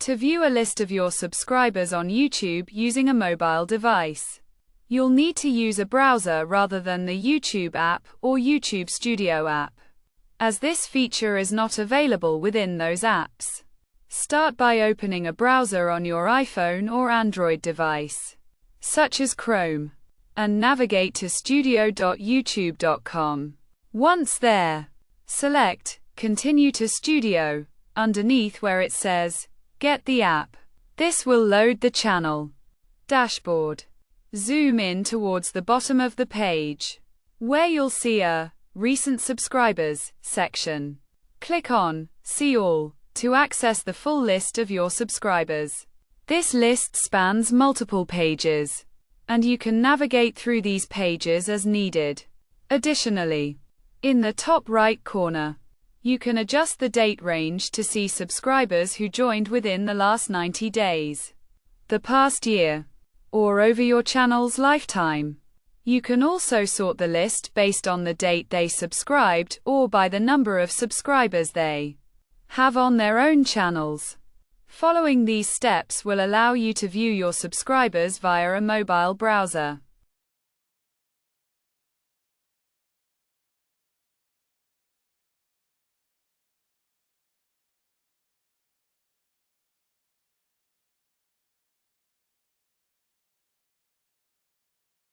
To view a list of your subscribers on YouTube using a mobile device, you'll need to use a browser rather than the YouTube app or YouTube Studio app, as this feature is not available within those apps. Start by opening a browser on your iPhone or Android device, such as Chrome, and navigate to studio.youtube.com. Once there, select Continue to Studio underneath where it says Get the app. This will load the channel dashboard. Zoom in towards the bottom of the page, where you'll see a Recent Subscribers section. Click on See All to access the full list of your subscribers. This list spans multiple pages, and you can navigate through these pages as needed. Additionally, in the top right corner, you can adjust the date range to see subscribers who joined within the last 90 days, the past year, or over your channel's lifetime. You can also sort the list based on the date they subscribed or by the number of subscribers they have on their own channels. Following these steps will allow you to view your subscribers via a mobile browser.